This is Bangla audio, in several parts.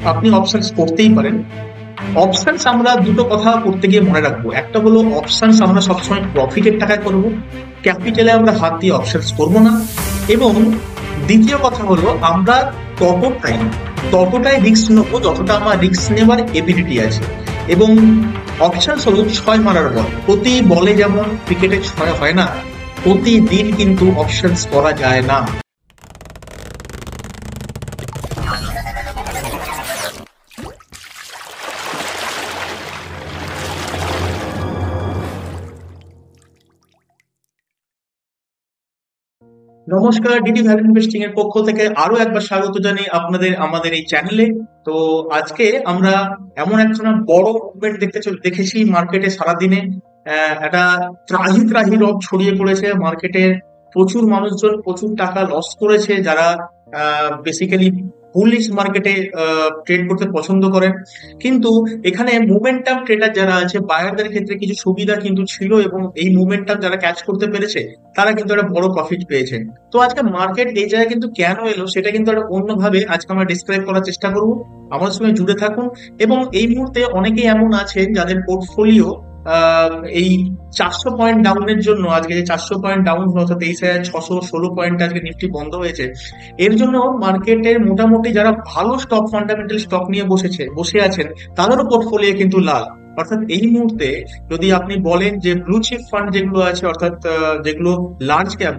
আপনি অপশনস করতেই পারেন। অপশনস আমরা দুটো কথা করতে গিয়ে মনে রাখবো, একটা হলো অপশনস আমরা সবসময় প্রফিটের টাকায় করব, ক্যাপিটালে আমরা হাত দিয়ে অপশনস করব না। এবং দ্বিতীয় কথা হলো আমরা ততটাই ততটাই রিস্ক নেবো যতটা আমার রিস্ক নেবার এবিলিটি আছে। এবং অপশনস হলো ছয় মারার বল, প্রতি বলে যেমন ক্রিকেটে ছয় হয় না, প্রতিদিন কিন্তু অপশনস করা যায় না। নমস্কার, ডিডি ভ্যালু ইনভেস্টিং এর পক্ষ থেকে আরো একবার স্বাগত জানাই আপনাদের আমাদের এই চ্যানেলে। তো আজকে আমরা এমন একখানা বড় মুভমেন্ট দেখেছি মার্কেটে সারাদিনে। একটা ত্রাহি ত্রাহি রব ছড়িয়ে পড়েছে মার্কেটের। প্রচুর মানুষজন প্রচুর টাকা লস করেছে, যারা বেসিক্যালি বুলিশ মার্কেটে ট্রেড করতে পছন্দ করেন। কিন্তু এখানে মোমেন্টাম ট্রেডার যারা আছে, বায়ারদের ক্ষেত্রে কিছু সুবিধা কিন্তু ছিল, এবং এই মোমেন্টাম যারা ক্যাচ করতে পেরেছে তারা কিন্তু একটা বড় প্রফিট পেয়েছে। তো আজকে মার্কেট এই জায়গায় কিন্তু কেন এলো সেটা কিন্তু একটা অন্যভাবে আজকে আমরা ডিসক্রাইব করার চেষ্টা করব। আমার সঙ্গে জুড়ে থাকুন। এবং এই মুহূর্তে অনেকেই এমন আছেন যাদের পোর্টফোলিও এই 400 পয়েন্ট ডাউনের জন্য, আজকে যে 400 পয়েন্ট ডাউন অর্থাৎ 23,616 পয়েন্ট আজকে নিফটি বন্ধ হয়েছে, এর জন্য মার্কেটের মোটামুটি যারা ভালো স্টক ফান্ডামেন্টাল স্টক নিয়ে বসে আছেন তাদেরও পোর্টফোলিও কিন্তু লাল। অর্থাৎ এই মুহূর্তে যদি আপনি বলেন যে ব্লু চিপ ফান্ড যেগুলো আছে, অর্থাৎ যেগুলো লার্জ ক্যাপ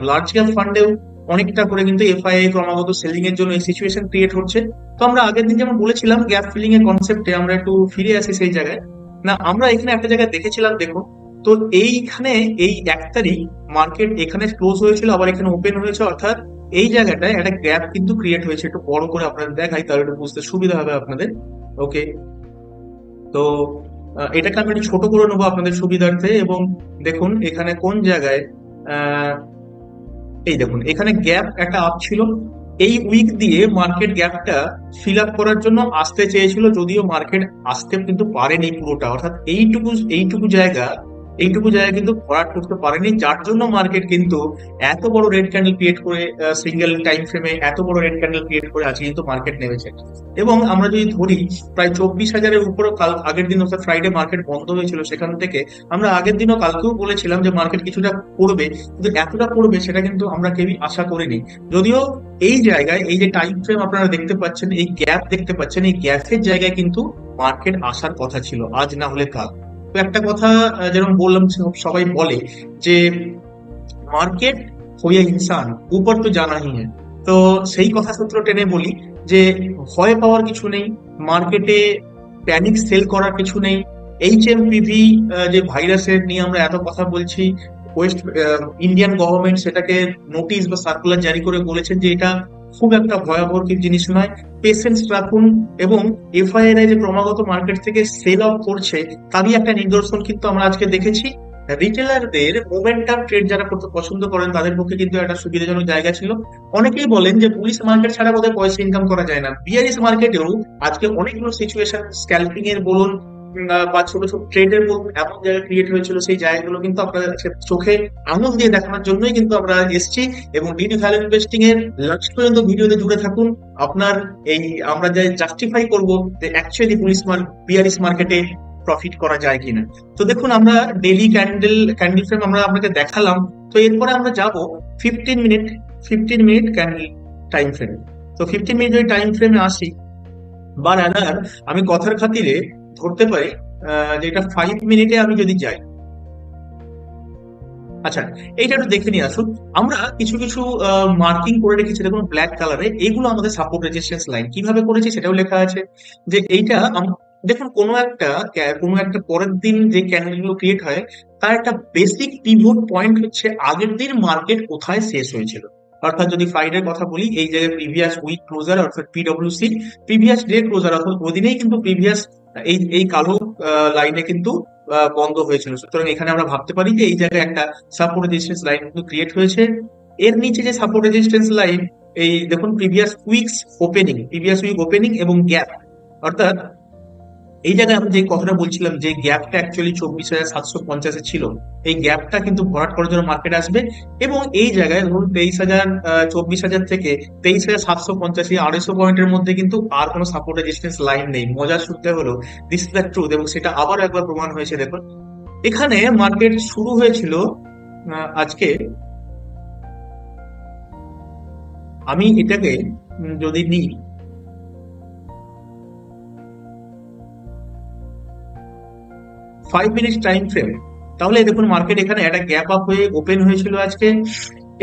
ফান্ডেও অনেকটা করে কিন্তু এফআইআই ক্রমাগত সেলিং এর জন্য এই সিচুয়েশন ক্রিয়েট হচ্ছে। তো আমরা আগের দিন যেমন বলেছিলাম গ্যাপ ফিলিং এর কনসেপ্টে আমরা একটু ফিরে আসি সেই জায়গায়। না, আমরা এখানে একটা জায়গায় দেখেছিলাম, দেখুন তো এইখানে এই 1 তারিখ মার্কেট এখানে ক্লোজ হয়েছিল, আবার এখানে ওপেন হয়েছে, অর্থাৎ এই জায়গাটায় একটা গ্যাপ কিন্তু ক্রিয়েট হয়েছে। একটু বড় করে আপনাদের দেখাই তাহলে একটু বুঝতে সুবিধা হবে আপনাদের। ওকে, তো এটাকে আমি একটু ছোট করে নেবো আপনাদের সুবিধার্থে। এবং দেখুন এখানে কোন জায়গায়, আহ, এই দেখুন এখানে গ্যাপ একটা আপ ছিল। এই উইক দিয়ে মার্কেট গ্যাপটা ফিল আপ করার জন্য আসতে চেয়েছিল, যদিও মার্কেট আসতে কিন্তু পারেনি পুরোটা, অর্থাৎ এইটুকু জায়গা কিন্তু ভরাট করতে পারেনি, যার জন্য মার্কেট কিন্তু এত বড় রেড ক্যান্ডেল ক্রিয়েট করে, সিঙ্গেল টাইম ফ্রেমে এত বড় রেড ক্যান্ডেল ক্রিয়েট করে আজকে কিন্তু মার্কেট নেমেছে। এবং আমরা যদি ধরি প্রায় 24,000-এর উপরে কাল আগের দিন অর্থাৎ ফ্রাইডে মার্কেট বন্ধ হয়েছিল, সেখান থেকে আমরা আগের দিনও কালকেও বলেছিলাম যে মার্কেট কিছুটা পড়বে, কিন্তু এতটা পড়বে সেটা কিন্তু আমরা কেউই আশা করিনি। যদিও এই জায়গায় এই যে টাইম ফ্রেম আপনারা দেখতে পাচ্ছেন, এই গ্যাপ দেখতে পাচ্ছেন, এই গ্যাপের জায়গায় কিন্তু মার্কেট আসার কথা ছিল, আজ না হলে কাল। তো একটা কথা যেরকম বললাম, সবাই বলে যে মার্কেট হইয়া ইনসান উপর তো জানা হি হ্যায়। তো সেই কথা সূত্র টেনে বলি যে ভয় পাওয়ার কিছু নেই, মার্কেটে প্যানিক সেল করার কিছু নেই। HMPV যে ভাইরাসের নিয়ে আমরা এত কথা বলছি, ওয়েস্ট ইন্ডিয়ান গভর্নমেন্ট সেটাকে নোটিশ বা সার্কুলার জারি করে বলেছেন যে এটা খুব একটা ভয়াবহ কিছু জিনিস নয়, পেশেন্স রাখুন। এবং এফআইআই যে ক্রমাগত মার্কেট থেকে সেল অফ করছে তারই একটা নিদর্শন কিন্তু আমরা আজকে দেখেছি। রিটেলারদের মোমেন্টাম ট্রেড যারা করতে পছন্দ করেন তাদের পক্ষে কিন্তু একটা সুবিধাজনক জায়গা ছিল। অনেকেই বলেন যে বুলিশ মার্কেট ছাড়া বোধহয় পয়সা ইনকাম করা যায় না, বিয়ারিশ মার্কেটেও আজকে অনেকগুলো সিচুয়েশন স্ক্যালপিং এর বলুন বা ছোট ছোট ট্রেডের বলুন এমন জায়গা ক্রিয়েট হয়েছিল, সেই জায়গাগুলো কিন্তু আপনাদের চোখে আঙুল দিয়ে দেখানোর জন্যই কিন্তু আমরা এসেছি। এবং ডিডি ভ্যালু ইনভেস্টিং এর লাস্ট পর্যন্ত ভিডিওতে জুড়ে থাকুন। আপনার এই আমরা যে জাস্টিফাই করবো যে অ্যাকচুয়ালি বিয়ারিশ মার্কেটে প্রফিট করা যায় কিনা। তো দেখুন আমরা ডেইলি ক্যান্ডেল ফ্রেম আমরা আপনাকে দেখালাম। তো এরপরে আমরা যাব 15 minute, 15 minute candle time frame. তো 15 মিনিট যদি টাইম ফ্রেমে আসি, বা রাদার আমি কথার খাতিরে ধরতে পারি যে এটা 5 মিনিটে আমি যদি যাই। আচ্ছা, এইটা একটু দেখে নিয়ে আসুন। আমরা কিছু কিছু মার্কিং করে রেখেছি, দেখুন ব্ল্যাক কালারে, এগুলো আমাদের সাপোর্ট রেজিস্ট্যান্স লাইন। কিভাবে করেছি সেটাও লেখা আছে যে এইটা দেখুন কোনো একটা পরের দিন যে ক্যান্ডেল গুলো ক্রিয়েট হয় তার একটা বেসিক পিভট পয়েন্ট হচ্ছে আগের দিন মার্কেট কোথায় শেষ হয়েছিল। অর্থাৎ যদি ফ্রাইডের কথা বলি, এই জায়গায় প্রিভিয়াস উইক ক্লোজার অর্থাৎ পিডব্লিউসি, প্রিভিয়াস ডে ক্লোজার অর্থাৎ ওদিনেই কিন্তু প্রিভিয়াস এই এই কালো লাইনে কিন্তু বন্ধ হয়েছিল। সুতরাং এখানে আমরা ভাবতে পারি যে এই জায়গায় একটা সাপোর্ট রেজিস্ট্যান্স লাইন কিন্তু ক্রিয়েট হয়েছে। এর নিচে যে সাপোর্ট রেজিস্ট্যান্স লাইন, এই দেখুন প্রিভিয়াস উইক ওপেনিং এবং গ্যাপ, অর্থাৎ এই জায়গায় আমি যে কথাটা বলছিলাম যে গ্যাপটা অ্যাকচুয়ালি 24,750-এ ছিল, এই গ্যাপটা কিন্তু ভরাট করার জন্য মার্কেট আসবে। এবং এই জায়গায় ধরুন 23,000, 24,000 থেকে 23,750, 250 পয়েন্টের মধ্যে কিন্তু আর কোনো সাপোর্ট রেজিস্ট্যান্স লাইন নেই। মজার সূত্রে হলো দিস ইজ দ্য ট্রুথ, এবং সেটা আবার একবার প্রমাণ হয়েছে। দেখুন এখানে মার্কেট শুরু হয়েছিল আজকে, আমি এটাকে যদি নিই 5 মিনিট টাইম ফ্রেম, তাহলে দেখুন মার্কেট এখানে একটা গ্যাপ আপ হয়ে ওপেন হয়েছিল আজকে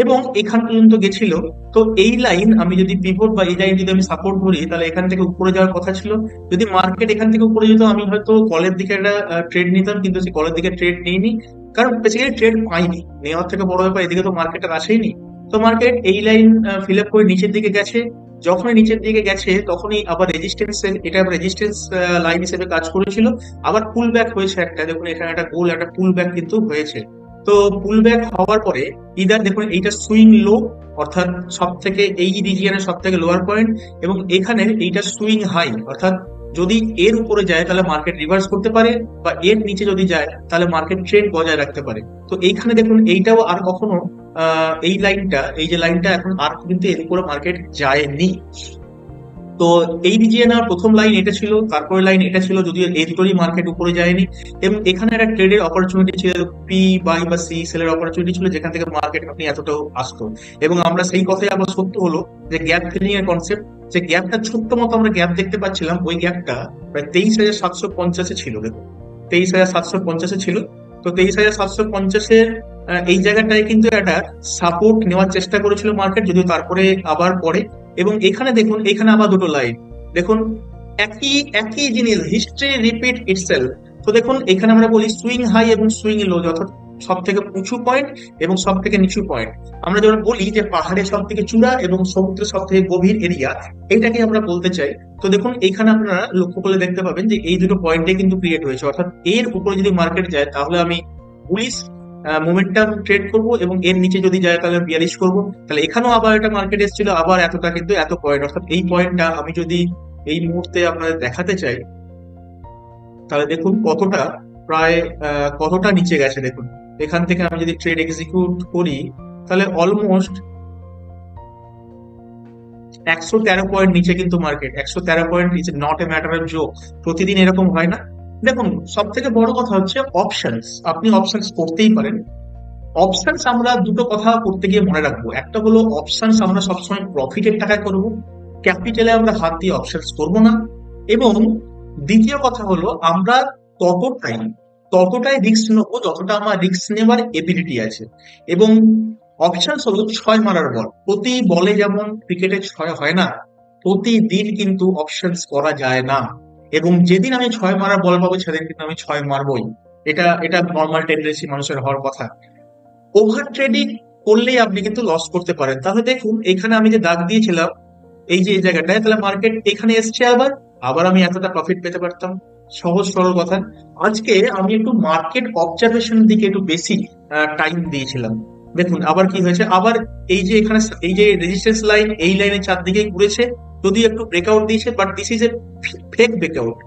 এবং এখান পর্যন্ত গেছিল। তো এই লাইন আমি যদি পিভট বা এই লাইন যদি আমি সাপোর্ট ধরি, তাহলে এখান থেকে উপরে যাওয়ার কথা ছিল। যদি মার্কেট এখান থেকে উপরে যেত, আমি হয়তো কলের দিকে একটা ট্রেড নিতাম, কিন্তু সেই কলের দিকে ট্রেড নিইনি, কারণ বেসিক্যালি ট্রেড পাইনি। নেওয়ার থেকে বড় ব্যাপার, এদিকে তো মার্কেট আর আসেইনি। তো মার্কেট এই লাইন ফিল আপ করে নিচের দিকে গেছে। যখনই নিচের দিকে গেছে তখনই আবার রেজিস্ট্যান্স, এটা রেজিস্ট্যান্স লাইন হিসেবে কাজ করেছিল। আবার পুল ব্যাক হয়েছে একটা, দেখুন এখানে একটা গোল একটা পুল ব্যাক কিন্তু হয়েছে। তো পুল ব্যাক হওয়ার পরে ইদার দেখুন এইটা সুইং লো, অর্থাৎ সব থেকে এই রিজিয়নের সব থেকে লোয়ার পয়েন্ট, এবং এখানে এইটা সুইং হাই, অর্থাৎ যদি এর উপরে যায় তাহলে মার্কেট রিভার্স করতে পারে, বা এর নিচে যদি যায় তাহলে মার্কেট ট্রেন্ড বজায় রাখতে পারে। তো এইখানে দেখুন এইটাও আর কখনো এই লাইনটা, এই যে লাইনটা এখন আর কিন্তু এর উপরে মার্কেট যায়নি। তো এই রিজিয়নে আমার প্রথম লাইন এটা ছিল, তারপরে লাইন এটা ছিল, যদিও এই দুটোরই মার্কেট উপরে যায়নি। এবং এখানে একটা ট্রেডের অপরচুনিটি ছিল, পি বাই বা সি সেলের অপরচুনিটি ছিল, যেখান থেকে মার্কেট আপনি এতটাও আসতো। এবং আমরা সেই কথাই আবার সত্য হলো যে গ্যাপ ফিলিং এর কনসেপ্ট, যে গ্যাপটা ছোট্ট মতো আমরা গ্যাপ দেখতে পাচ্ছিলাম, ওই গ্যাপটা প্রায় 23,750-এ ছিল। দেখুন 23,750-এ ছিল। তো 23,750-এর এই জায়গাটায় কিন্তু একটা সাপোর্ট নেওয়ার চেষ্টা করেছিল মার্কেট, যদিও তারপরে আবার পরে। এবং এখানে দেখুন, এখানে আবার দুটো লাইন, দেখুন একই একই জিনিস, হিস্ট্রি রিপিট ইটসেলফ। তো দেখুন এখানে আমরা বলি সুইং হাই এবং সুইং লো, অর্থাৎ সব থেকে উঁচু পয়েন্ট এবং সব থেকে নিচু পয়েন্ট। আমরা যখন বলি যে পাহাড়ের সব থেকে চূড়া এবং সমুদ্রের সব থেকে গভীর এরিয়া, এইটাকে আমরা বলতে চাই। তো দেখুন এখানে আপনারা লক্ষ্য করলে দেখতে পাবেন যে এই দুটো পয়েন্টে কিন্তু ক্রিয়েট হয়েছে, অর্থাৎ এর উপরে যদি মার্কেট যায় তাহলে আমি বুলিশ মোমেন্টাম ট্রেড করব, এবং এর নিচে যদি যায় তাহলে বিয়ারিশ করব। তাহলে এখানেও আবার একটা মার্কেট এসেছিল, আবার এতটা কিন্তু এত পয়েন্ট, অর্থাৎ এই পয়েন্টটা আমি যদি এই মুহূর্তে আপনাদের দেখাতে চাই, তাহলে দেখুন কতটা, প্রায় কতটা নিচে গেছে। দেখুন এখান থেকে আমি যদি ট্রেড এক্সিকিউট করি, তাহলে অলমোস্ট 113 পয়েন্ট নিচে কিন্তু market. 113 point is not a matter of joke, প্রতিদিন এরকম হয় না। দেখুন সব থেকে বড় কথা হচ্ছে অপশনস, আপনি অপশনস করতেই পারেন। অপশনস আমরা দুটো কথা করতে গিয়ে মনে রাখবো, একটা হলো অপশনস আমরা সবসময় প্রফিটের টাকায় করব, ক্যাপিটালে আমরা হাত দিয়ে অপশনস করবো না। এবং দ্বিতীয় কথা হলো আমরা ততটাই ততটাই রিস্ক নেবো যতটা আমার রিস্ক নেওয়ার এবিলিটি আছে। এবং অপশনস হলো ছয় মারার বল, প্রতি বলে যেমন ক্রিকেটে ছয় হয় না, প্রতিদিন কিন্তু অপশনস করা যায় না। এবং যেদিন আমি ছয় মারার বল পাবো সেদিন কিন্তু আমি ছয় মারবোই। এটা এটা নর্মাল টেন্ডেন্সি মানুষের হওয়ার কথা। ওভার ট্রেডিং করলেই আপনি কিন্তু লস করতে পারেন। তাহলে দেখুন এখানে আমি যে দাগ দিয়েছিলাম এই যে এই জায়গাটায়, তাহলে মার্কেট এখানে এসছে, আবার আবার আমি এতটা প্রফিট পেতে পারতাম। সহজ সরল কথা। আজকে আমি একটু মার্কেট অবজারভেশন দিকে একটু বেশি টাইম দিয়েছিলাম। দেখুন আবার কি হয়েছে, আবার এই যে এখানে এই যে রেজিস্ট্যান্স লাইন, এই লাইনের চারদিকে ঘুরেছে, যদিও একটু ব্রেকআউট দিয়েছে, but this is a fake breakout.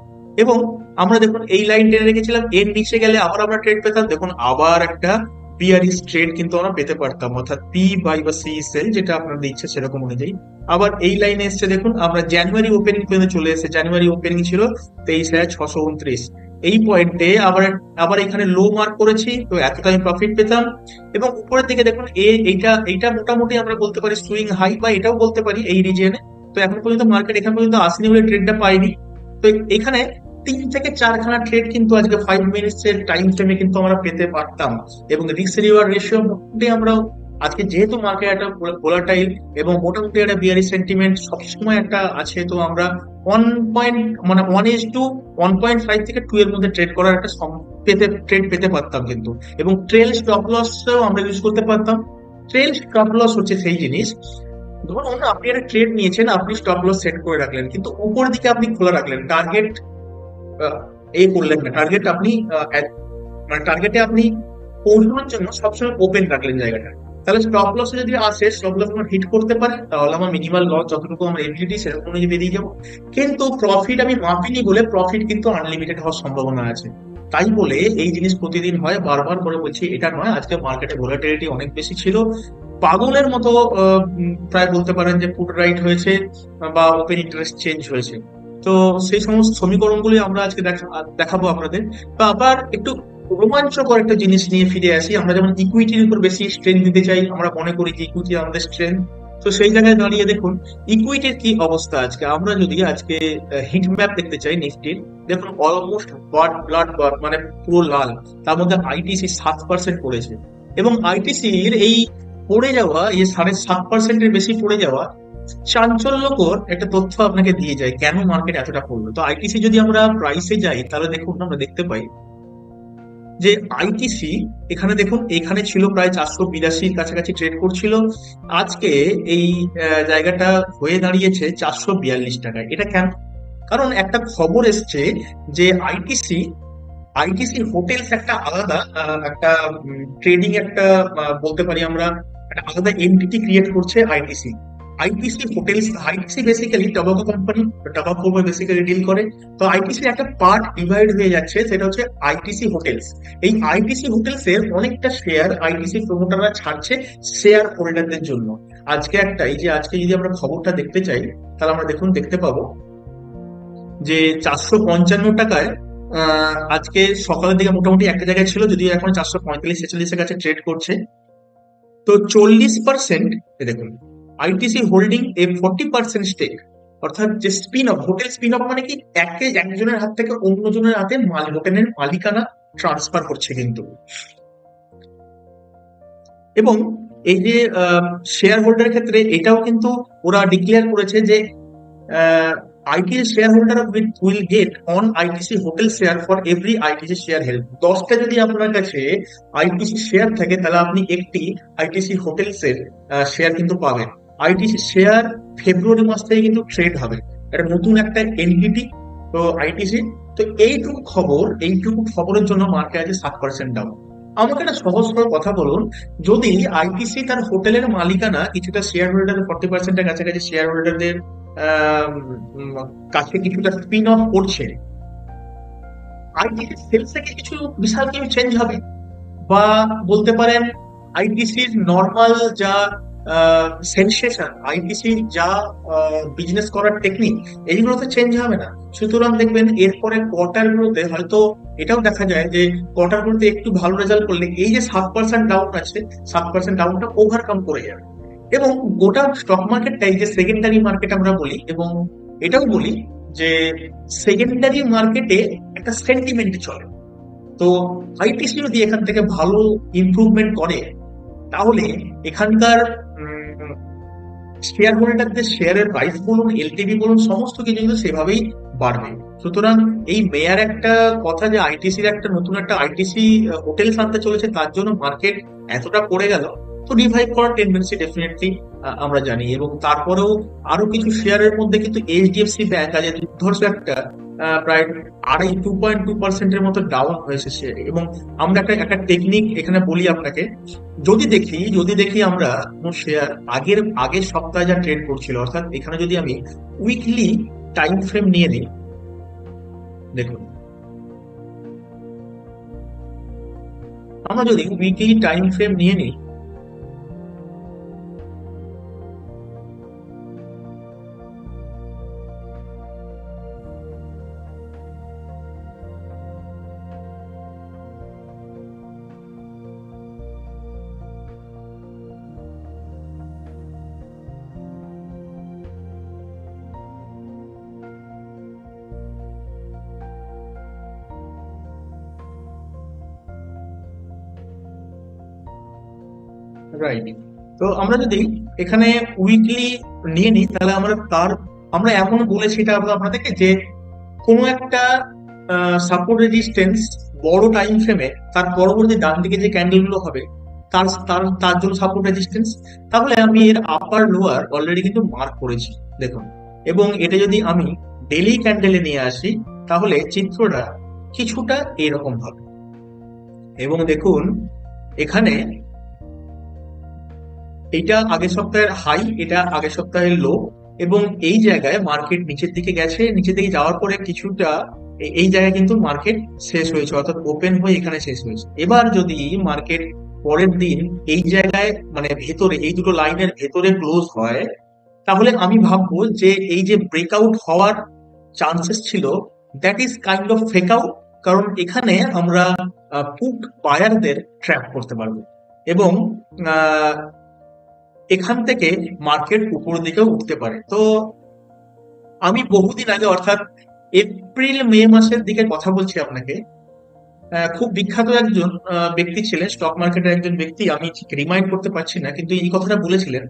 এবং আমরা দেখুন এই লাইন টেনে রেখেছিলাম, এর নিচে গেলে আবার আমরা ট্রেড পেতাম। দেখুন আবার একটা বিয়ারিশ ট্রেড কিন্তু আমরা পেতে পারতাম, অর্থাৎ পি বাই বা সি সেল, যেটা আপনাদের ইচ্ছে সেরকম অনুযায়ী। আবার এই লাইনে এসছে, দেখুন আমরা জানুয়ারি ওপেনিং পর্যন্ত চলে এসেছে। জানুয়ারি ওপেনিং ছিল 23,629, এই পয়েন্টে আবার আবার এখানে লো মার্ক করেছি, তো এতটা আমি প্রফিট পেতাম। এবং উপরের দিকে দেখুন এইটা এইটা মোটামুটি আমরা বলতে পারি সুইং হাই, বা এটাও বলতে পারি এই রিজিয়নে। তো এখন পর্যন্ত মার্কেট এখান পর্যন্ত আসেনি বলে ট্রেডটা পাইনি। তো এখানে 3 থেকে 4 খানা ট্রেড কিন্তু আজকে 5 মিনিটস এর টাইম ফ্রেমে কিন্তু আমরা পেতে পারতাম। এবং রিস্ক রিওয়ার্ড রেশিও মোটামুটি আমরা আজকে, যেহেতু মার্কেট একটা ভোলাটাইল এবং মোটামুটি একটা বিয়ারি সেন্টিমেন্ট সবসময় একটা আছে, তো আমরা 1 পয়েন্ট মানে 1:1.5 থেকে 2 এর মধ্যে ট্রেড করার একটা ট্রেড পেতে পারতাম কিন্তু। এবং ট্রেল স্টপ লস আমরা ইউজ করতে পারতাম। ট্রেল স্টপ লস হচ্ছে সেই জিনিস, ধরুন আপনি একটা ট্রেড নিয়েছেন, আপনি স্টপ লস সেট করে রাখলেন, কিন্তু উপরের দিকে আপনি খোলা রাখলেন, টার্গেট এই করলেন না, টার্গেট আপনি মানে টার্গেটে আপনি পৌঁছানোর জন্য সবসময় ওপেন রাখলেন জায়গাটা। তাহলে স্টপ লসে যদি আসে, স্টপ লস আমার হিট করতে পারে, তাহলে আমার মিনিমাল লস যতটুকু আমার এবিলিটি সেরকম অনুযায়ী বেরিয়ে যাবো। কিন্তু প্রফিট আমি মাপিনি বলে প্রফিট কিন্তু আনলিমিটেড হওয়ার সম্ভাবনা আছে। তাই বলে এই জিনিস প্রতিদিন হয়, বারবার করে বলছি এটা নয়, আজকে মার্কেটে ভোলাটিলিটি অনেক বেশি ছিল, পাগলের মতো প্রায় বলতে পারেন যে পুট রাইট হয়েছে বা ওপেন ইন্টারেস্ট চেঞ্জ হয়েছে। তো সেই সমস্ত সমীকরণগুলি আমরা আজকে দেখাবো আপনাদের। তো আবার একটু রোমাঞ্চকর একটা জিনিস নিয়ে ফিরে আসি। আমরা যেমন ইকুইটির উপর বেশি স্ট্রেন দিতে চাই, আমরা মনে করি যে ইকুইটি আমাদের স্ট্রেন। তো সেই জায়গায় দাঁড়িয়ে দেখুন ইকুইটির কি অবস্থা আজকে। আমরা যদি আজকে হিট ম্যাপ দেখতে চাই নিফটির, দেখুন অলমোস্ট ব্লাড মানে পুরো লাল। তার মধ্যে আইটিসি 7% পড়েছে, এবং আইটিসির এই পড়ে যাওয়া, এই 7.5%-এর বেশি পড়ে যাওয়া চাঞ্চল্যকর একটা তথ্য আপনাকে দিয়ে যায় কেন মার্কেট এতটা পড়লো। তো আইটিসি যদি আমরা প্রাইসে যাই, তাহলে দেখুন আমরা দেখতে পাই যে আইটিসি এখানে দেখুন, এখানে ছিল প্রায় 482-র কাছাকাছি ট্রেড করছিল। আজকে এই জায়গাটা হয়ে দাঁড়িয়েছে 442 টাকায়। এটা কেন? কারণ একটা খবর এসছে যে আইটিসি আইটিসি হোটেলস একটা আলাদা একটা ট্রেডিং একটা বলতে পারি আমরা একটা আলাদা এন্টিটি ক্রিয়েট করছে ITC. ITC hotels, ITC basically tobacco company, tobacco basically deal করে। তো আইটিসির একটা পার্ট ডিভাইড হয়ে যাচ্ছে, সেটা হচ্ছে আইটিসি হোটেলস। এই আইটিসি হোটেলস এর অনেকটা শেয়ার আইটিসি প্রমোটাররা ছাড়ছে শেয়ার হোল্ডারদের জন্য। আজকে একটা, এই যে আজকে যদি আমরা খবরটা দেখতে চাই, তাহলে আমরা দেখুন দেখতে পাবো যে 455 টাকায় আজকে সকালের দিকে মোটামুটি একটা জায়গায় ছিল, যদিও এখন 445-46-এর কাছে ট্রেড করছে। তো 40%, দেখুন আইটিসি হোল্ডিং এ 40% স্টেক, অর্থাৎ যে spin off, hotel spin off মানে কি, একজনের হাত থেকে অন্যজনের হাতে হোটেলের মালিকানা ট্রান্সফার করছে কিন্তু। এবং এই যে শেয়ার হোল্ডারের ক্ষেত্রে এটাও কিন্তু ওরা ডিক্লেয়ার করেছে যে ITC shareholder will get on ITC hotel share for every ITC share held। 10টা যদি আপনার কাছে আইটিসি শেয়ার থাকে, তাহলে আপনি একটি আইটিসি হোটেলস এর শেয়ার কিন্তু পাবেন। আইটিসি শেয়ার ফেব্রুয়ারি মাস থেকে কিন্তু ট্রেড হবে, এটা নতুন একটা এনটিটি। তো আইটিসি, তো এইটুকু খবরের জন্য মার্কেট আছে 7% ডাউন। আমাকে একটা সহজ করে কথা বলুন, যদি আইটিসি তার হোটেলের মালিকানা কিছুটা শেয়ার হোল্ডার 40%-এর কাছাকাছি শেয়ার হোল্ডারদের কাছে কিছুটা স্পিন অফ করছে, আইটিসি সেলস থেকে কিছু বিশাল কিছু চেঞ্জ হবে? বা বলতে পারেন আইটিসির নর্মাল যা সেন্সেশন, আইটিসির যা বিজনেস করার টেকনিক, এইগুলো তো চেঞ্জ হবে না। সুতরাং দেখবেন এরপরে কোয়ার্টার গুলোতে হয়তো এটাও দেখা যায় যে কোয়ার্টার গুলোতে একটু ভালো রেজাল্ট করলে এই যে 7% ডাউন আছে, 7% ডাউনটা ওভারকাম করে যাবে। এবং গোটা স্টক মার্কেটটাই যে সেকেন্ডারি মার্কেট আমরা বলি, এবং এটাও বলি যে সেকেন্ডারি মার্কেটে একটা সেন্টিমেন্ট চলে। তো আইটিসি যদি এখান থেকে ভালো ইমপ্রুভমেন্ট করে, তাহলে এখানকার শেয়ার হোল্ডারদের শেয়ারের প্রাইস বলুন, এলটিভি বলুন, সমস্ত কিছু কিন্তু সেভাবেই বাড়বে। সুতরাং এই মেয়ার একটা কথা যে আইটিসির একটা নতুন একটা আইটিসি হোটেল আনতে চলেছে, তার জন্য মার্কেট এতটা পড়ে গেল, তো রিভাইভ করার টেন্ডেন্সি ডেফিনেটলি আমরা জানি। এবং তারপরেও আরো কিছু শেয়ারের মধ্যে কিন্তু এইচডিএফসি ব্যাংক আজ দুর্ধর্ষ একটা প্রায় 2.2%-এর মতো ডাউন হয়েছে শেয়ার। এবং আমরা একটা একটা টেকনিক এখানে বলি আপনাকে, যদি দেখি আমরা কোনো শেয়ার আগের সপ্তাহে যা ট্রেড করছিল, অর্থাৎ এখানে যদি আমি উইকলি টাইম ফ্রেম নিয়ে নিই, দেখুন আমরা যদি উইকলি টাইম ফ্রেম নিয়ে নিই, রাইট। তো আমরা যদি এখানে উইকলি নিয়ে নিই, তাহলে আমরা এমন বলেছি এটা আপনাদেরকে যে কোনো একটা সাপোর্ট রেজিস্ট্যান্স বড় টাইম ফ্রেমে, তার পরবর্তী ডান দিকে যে ক্যান্ডেল গুলো হবে তার তার তার জন্য সাপোর্ট রেজিস্ট্যান্স। তাহলে আমি এর আপার লোয়ার অলরেডি কিন্তু মার্ক করেছি, দেখুন। এবং এটা যদি আমি ডেইলি ক্যান্ডেলে নিয়ে আসি, তাহলে চিত্রটা কিছুটা এরকম হবে। এবং দেখুন এখানে এইটা আগের সপ্তাহের হাই, এটা আগের সপ্তাহের লো, এবং এই জায়গায় মার্কেট নিচের দিকে গেছে, নিচের দিকে যাওয়ার পরে কিছুটা এই জায়গায় কিন্তু মার্কেট শেষ হয়েছে, অর্থাৎ ওপেন হয়ে এখানে শেষ হয়েছে। এবার যদি মার্কেট পরের দিন এই জায়গায় মানে ভেতরে এই দুটো লাইনের ভেতরে ক্লোজ হয়, তাহলে আমি ভাববো যে এই যে ব্রেকআউট হওয়ার চান্সেস ছিল, that is kind of fake out. কারণ এখানে আমরা পুট বায়ারদের ট্র্যাপ করতে পারবো, এবং আহ, এখান থেকে মার্কেট উপরের দিকে উঠতে পারে। তো আমি বহুদিন আগে, অর্থাৎ এপ্রিল মে মাসের দিকে কথা বলছি আপনাকে। খুব বিখ্যাত একজন ব্যক্তি ছিলেন, স্টক মার্কেটের একজন ব্যক্তি, আমি ঠিক রিমাইন্ড করতে পারছি না, কিন্তু এই কথাটা বলেছিলেন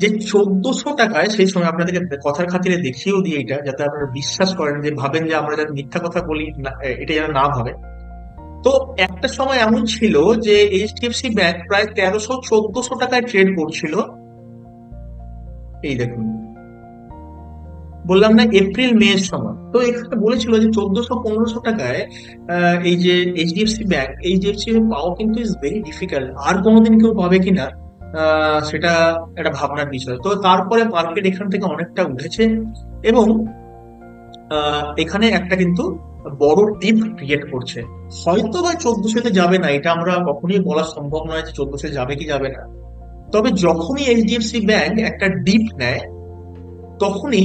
যে 1400 টাকায়, সেই সময় আপনাদেরকে কথার খাতিরে দেখিয়েও দিই এটা, যাতে আপনারা বিশ্বাস করেন, যে ভাবেন যে আমরা যাতে মিথ্যা কথা বলি এটা যেন না ভাবে। তো একটা সময় এমন ছিল যে এইচডিএফসি ব্যাংক প্রায় 1300-1400 টাকায় ট্রেড করছিল। এই দেখুন, বললাম না এপ্রিল মে এর সময়, তো এখানে বলেছিল যে 1400-1500 টাকায় এই যে এইচডিএফসি পাওয়া কিন্তু ইজ ভেরি ডিফিকাল্ট, আর কোনোদিন কেউ পাবে কিনা সেটা একটা ভাবনার বিষয়। তো তারপরে মার্কেট এখান থেকে অনেকটা উঠেছে, এবং এখানে একটা কিন্তু বড় টিপ ক্রিয়েট করছে। হয়তো বা 1400-তে যাবে না, এটা আমরা কখনোই বলা সম্ভব নয় যে 1400 যাবে কি যাবে না। তবে যখনই এইচডিএফসি ব্যাংক একটা ডিপ নেয়, তখনই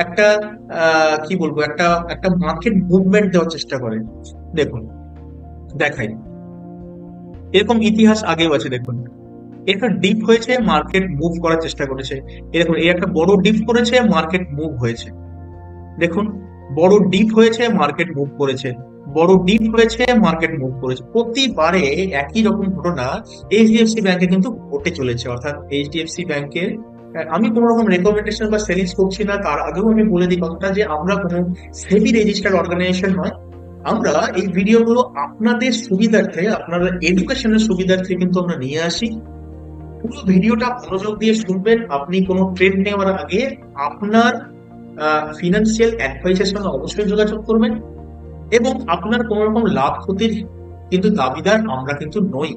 একটা কি বলবো, একটা একটা মার্কেট মুভমেন্ট দেওয়ার চেষ্টা করে। দেখুন, দেখাই, এরকম ইতিহাস আগেও আছে। দেখুন, একটা ডিপ হয়েছে, মার্কেট মুভ করার চেষ্টা করেছে। এরকম এই একটা বড় ডিপ করেছে, মার্কেট মুভ হয়েছে। দেখুন, বড় ডিপ হয়েছে, মার্কেট মুভ করেছে, বড় ডিপ হয়েছে, মার্কেট মুভ করেছে। প্রতিবারে একই রকম ঘটনা এইচডিএফসি ব্যাংকে কিন্তু ঘটে চলেছে। অর্থাৎ এইচডিএফসি ব্যাংকের, আমি কোনো রকম রেকমেন্ডেশন বা সেলিংস করছি না, তার আগেও আমি বলে দিই কথাটা, যে আমরা কোনো সেবি রেজিস্টার্ড অর্গানাইজেশন নয়। আমরা এই ভিডিওগুলো আপনাদের সুবিধার্থে, আপনাদের এডুকেশনের সুবিধার্থে কিন্তু আমরা নিয়ে আসি। পুরো ভিডিওটা মনোযোগ দিয়ে শুনবেন। আপনি কোনো ট্রেড নেওয়ার আগে আপনার ফিনান্সিয়াল অ্যাডভাইসের সঙ্গে অবশ্যই যোগাযোগ করবেন, এবং আপনার কোন রকম লাভ ক্ষতির কিন্তু দাবিদার আমরা কিন্তু নই।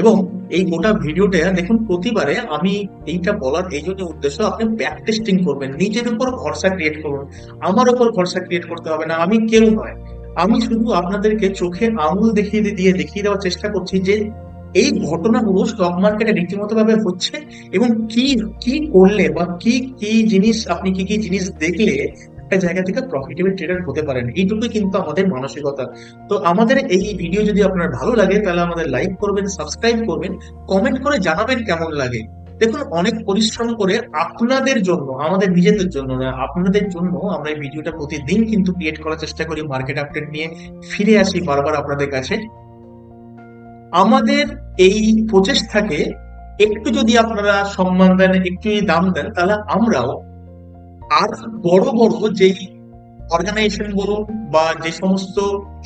এবং এই গোটা ভিডিওটা দেখুন, প্রতিবারে আমি এইটা বলার এই জন্য উদ্দেশ্য, আপনি ব্যাক টেস্টিং করবেন, নিজের উপর ভরসা ক্রিয়েট করুন। আমার উপর ভরসা ক্রিয়েট করতে হবে না, আমি কেউ নয়। আমি শুধু আপনাদেরকে চোখে আঙুল দেখিয়ে দেওয়ার চেষ্টা করছি যে এই ঘটনাগুলো স্টক মার্কেটে রীতিমতো ভাবে হচ্ছে, এবং কি কি করলে বা কি কি জিনিস, আপনি কি কি জিনিস দেখলে একটা জায়গা থেকে প্রফিটেবল ট্রেডার হতে পারেন। এইটুকুই কিন্তু আমাদের মানসিকতা। তো আমাদের এই ভিডিও যদি আপনার ভালো লাগে, তাহলে আমাদের লাইক করবেন, সাবস্ক্রাইব করবেন, কমেন্ট করে জানাবেন কেমন লাগে। দেখুন, অনেক পরিশ্রম করে আপনাদের জন্য, আমাদের নিজেদের জন্য না, আপনাদের জন্য আমরা এই ভিডিওটা প্রতিদিন কিন্তু ক্রিয়েট করার চেষ্টা করি, মার্কেট আপডেট নিয়ে ফিরে আসি বারবার আপনাদের কাছে। আমাদের এই প্রচেষ্টাকে একটু যদি আপনারা সম্মান দেন, একটু যদি দাম দেন, তাহলে আমরাও আর বড় বড় যেই অর্গানাইজেশন বলুন বা যে সমস্ত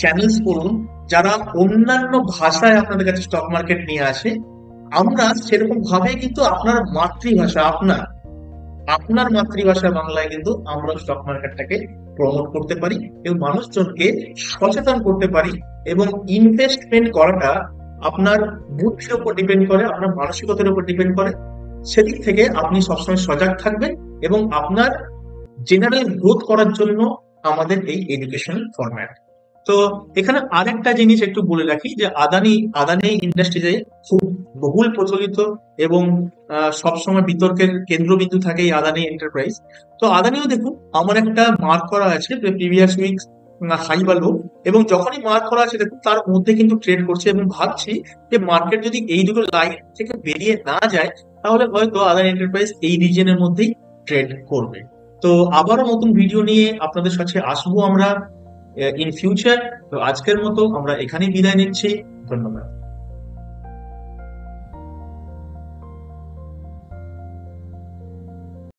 চ্যানেলস বলুন, যারা অন্যান্য ভাষায় আপনাদের কাছে স্টক মার্কেট নিয়ে আসে, আমরা সেরকম ভাবে কিন্তু আপনার মাতৃভাষা, আপনার আপনার মাতৃভাষা বাংলায় কিন্তু আমরা স্টক মার্কেটটাকে প্রমোট করতে পারি, এবং মানুষজনকে সচেতন করতে পারি। এবং ইনভেস্টমেন্ট করাটা আপনার বুদ্ধির উপর ডিপেন্ড করে, আপনার মানসিকতার উপর ডিপেন্ড করে। সেদিক থেকে আপনি সবসময় সজাগ থাকবেন, এবং আপনার জেনারেল গ্রোথ করার জন্য আমাদের এই এডুকেশনাল ফরম্যাট। তো এখানে আরেকটা জিনিস একটু বলে রাখি, যে আদানি আদানি ইন্ডাস্ট্রিজে খুব বহুল প্রচলিত এবং সবসময় বিতর্কের কেন্দ্রবিন্দু থাকে এই আদানি এন্টারপ্রাইজ। তো আদানিও দেখুন, আমার একটা মার্ক করা আছে প্রিভিয়াস উইকস হাই বা লো, এবং যখনই মার্ক করা আছে দেখুন তার মধ্যে কিন্তু ট্রেড করছে, এবং ভাবছি যে মার্কেট যদি এই দুটো লাইন থেকে বেরিয়ে না যায়, তাহলে হয়তো আদানি এন্টারপ্রাইজ এই রিজনের মধ্যেই ট্রেড করবে। তো আবারও নতুন ভিডিও নিয়ে আপনাদের কাছে আসবো আমরা ইন ফিউচার। তো আজকের মতো আমরা এখানেই বিদায় নিচ্ছি। ধন্যবাদ।